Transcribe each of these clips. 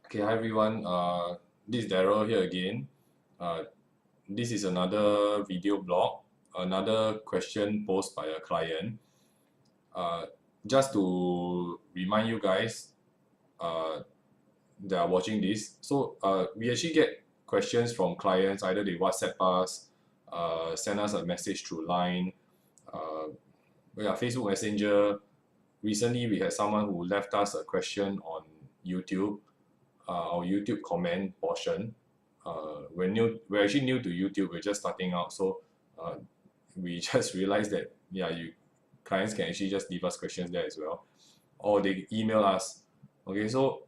Okay, hi everyone. This is Daryl here again. Uh, this is another video blog, another question posed by a client. Uh, just to remind you guys that are watching this, we actually get questions from clients. Either they WhatsApp us, send us a message through Line, uh, Facebook Messenger. Recently, we had someone who left us a question on YouTube, our YouTube comment portion. We're actually new to YouTube. We're just starting out, so uh, we just realized that you clients can actually just leave us questions there as well, or they email us. Okay, so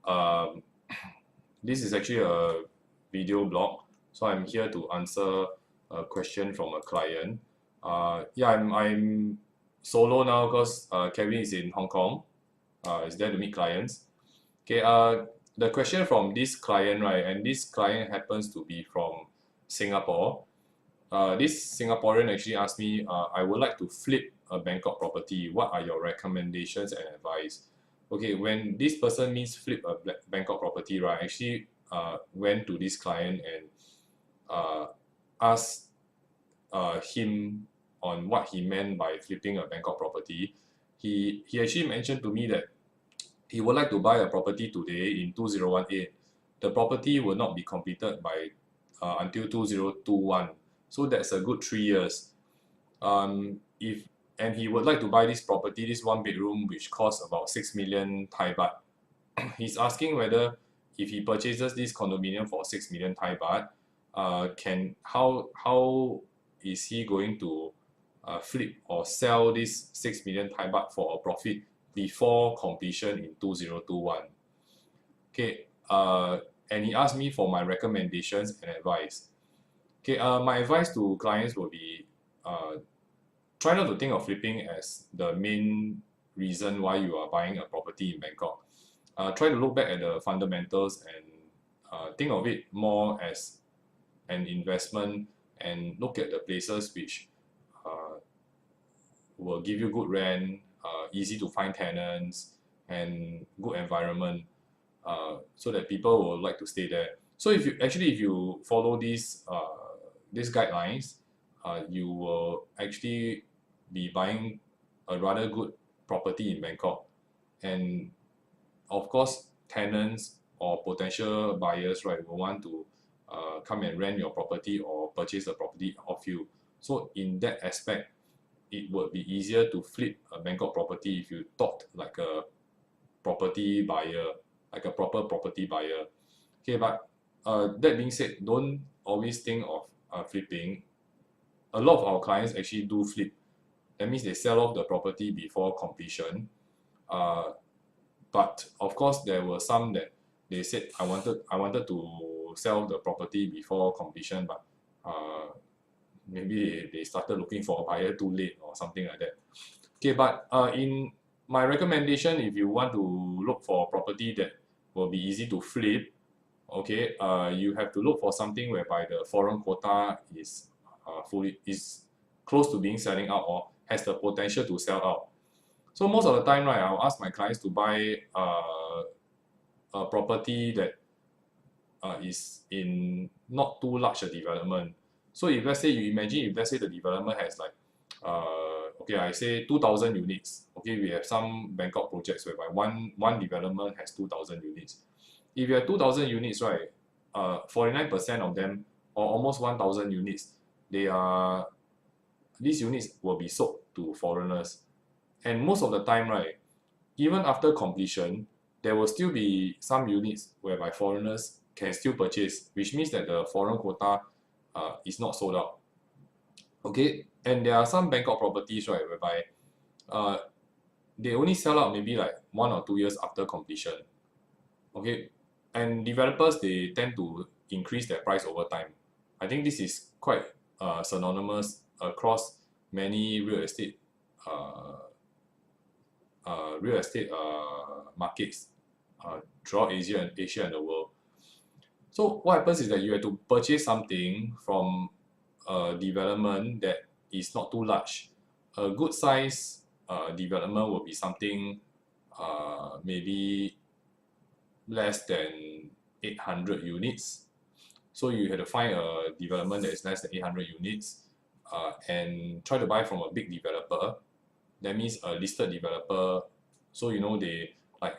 this is actually a video blog, so I'm here to answer a question from a client. I'm solo now because Kevin is in Hong Kong. Is there to meet clients. Okay, the question from this client, right, and this client happens to be from Singapore. This Singaporean actually asked me, I would like to flip a Bangkok property. What are your recommendations and advice? Okay, when this person means flip a Bangkok property, right, I actually went to this client and asked him on what he meant by flipping a Bangkok property. He actually mentioned to me that he would like to buy a property today in 2018. The property will not be completed by until 2021. So that's a good 3 years. If and he would like to buy this property, this one bedroom, which costs about 6 million Thai baht. He's asking whether if he purchases this condominium for 6 million Thai baht, can how is he going to flip or sell this 6 million Thai baht for a profit before completion in 2021? Okay, and he asked me for my recommendations and advice. Okay, my advice to clients will be try not to think of flipping as the main reason why you are buying a property in Bangkok. Try to look back at the fundamentals and think of it more as an investment, and look at the places which will give you good rent, easy to find tenants, and good environment, so that people will like to stay there. So if you follow these guidelines, you will actually be buying a rather good property in Bangkok, and of course tenants or potential buyers, right, will want to come and rent your property or purchase the property off you. So in that aspect, it would be easier to flip a Bangkok property if you thought like a property buyer, like a proper property buyer. Okay, but that being said, don't always think of flipping. A lot of our clients actually do flip. That means they sell off the property before completion. But of course, there were some that they said I wanted to sell the property before completion, but maybe they started looking for a buyer too late or something like that. Okay, but in my recommendation, if you want to look for a property that will be easy to flip, okay, you have to look for something whereby the foreign quota is close to being selling out or has the potential to sell out. So most of the time, right, I'll ask my clients to buy a property that is in not too large a development. So if let's say you imagine, if let's say the development has like okay, I say 2,000 units. Okay, we have some Bangkok projects whereby one development has 2,000 units. If you have 2,000 units, right, 49% of them, or almost 1,000 units, these units will be sold to foreigners. And most of the time, right, even after completion, there will still be some units whereby foreigners can still purchase, which means that the foreign quota is not sold out. Okay, and there are some Bangkok properties, right, whereby uh, they only sell out maybe like 1 or 2 years after completion. Okay, and developers, they tend to increase their price over time. I think this is quite synonymous across many uh, real estate markets throughout Asia and the world. So what happens is that you have to purchase something from a development that is not too large. A good size development will be something maybe less than 800 units. So you have to find a development that is less than 800 units and try to buy from a big developer. That means a listed developer. So you know, they like,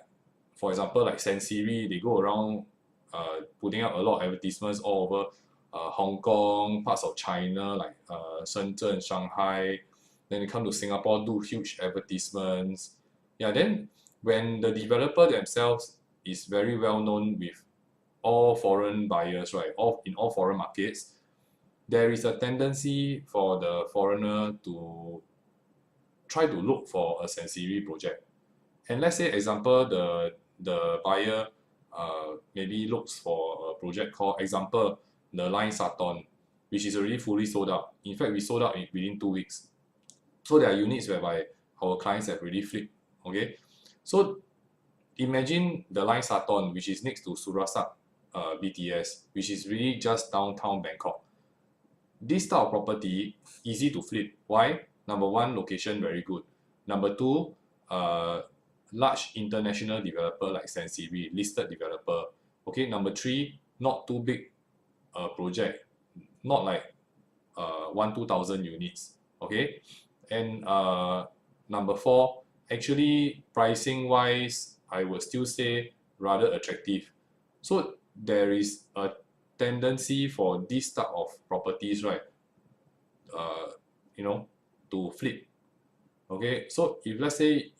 for example, like Sansiri, they go around putting out a lot of advertisements all over Hong Kong, parts of China like Shenzhen, Shanghai. Then they come to Singapore, do huge advertisements. Yeah, then when the developer themselves is very well known with all foreign buyers, right? In all foreign markets, there is a tendency for the foreigner to try to look for a Sansiri project. And let's say, example, the buyer maybe looks for a project called, example, the Line Saturn, which is already fully sold out. In fact, we sold out within 2 weeks. So there are units whereby our clients have already flipped. Okay, so imagine the Line Saturn, which is next to Surasak BTS, which is really just downtown Bangkok. This type of property, easy to flip. Why? Number one, location very good. Number two, large international developer like Sansiri, listed developer. Okay, number three, not too big project, not like 2,000 units. Okay, and number four, actually pricing wise, I would still say rather attractive. So there is a tendency for this type of properties, right? You know, to flip. Okay, so if let's say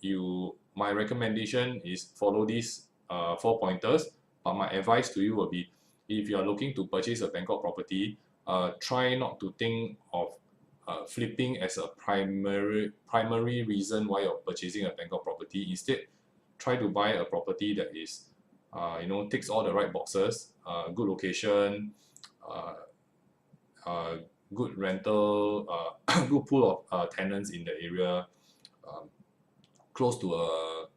my recommendation is follow these 4 pointers, but my advice to you will be, if you are looking to purchase a Bangkok property, try not to think of flipping as a primary reason why you're purchasing a Bangkok property. Instead, try to buy a property that is you know, ticks all the right boxes, good location, good rental, good pool of tenants in the area, close to a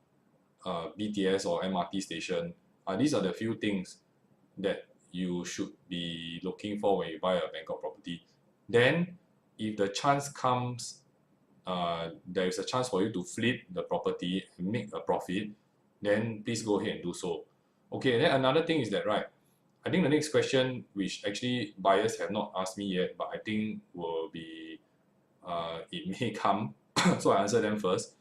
BTS or MRT station. These are the few things that you should be looking for when you buy a Bangkok property. Then, if the chance comes, there is a chance for you to flip the property and make a profit, then please go ahead and do so. Okay, then another thing is that, right, I think the next question, which actually buyers have not asked me yet, but I think will be, it may come, so I answer them first.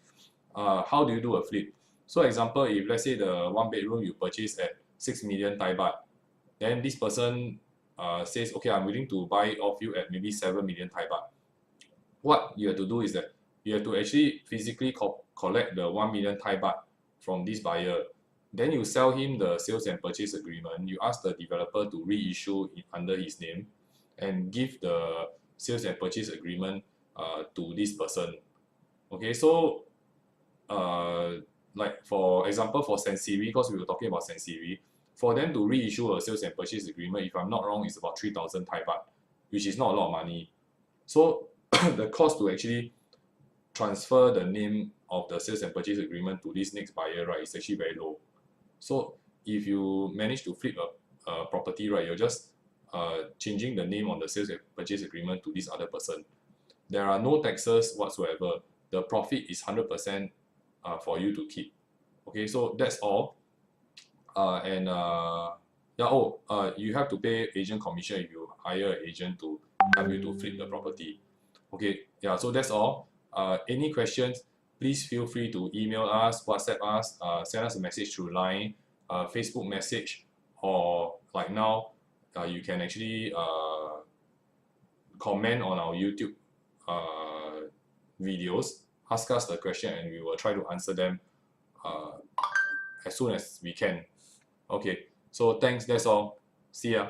How do you do a flip? So example, if let's say the 1 bedroom you purchase at 6 million Thai baht, then this person says, okay, I'm willing to buy it off you at maybe 7 million Thai baht. What you have to do is that you have to actually physically collect the 1 million Thai baht from this buyer. Then you sell him the sales and purchase agreement. You ask the developer to reissue it under his name and give the sales and purchase agreement to this person. Okay, so like for example, for Sansiri, because we were talking about Sansiri, for them to reissue a sales and purchase agreement, if I'm not wrong, is about 3,000 Thai baht, which is not a lot of money. So the cost to actually transfer the name of the sales and purchase agreement to this next buyer, right, is actually very low. So if you manage to flip a property, right, you're just changing the name on the sales and purchase agreement to this other person. There are no taxes whatsoever. The profit is 100% for you to keep. Okay, so that's all. You have to pay agent commission if you hire an agent to help you to flip the property. Okay, yeah, so that's all. Any questions, please feel free to email us, WhatsApp us, send us a message through Line, Facebook message, or like now, you can actually comment on our YouTube videos, ask us the question, and we will try to answer them as soon as we can. Okay, so thanks, that's all. See ya.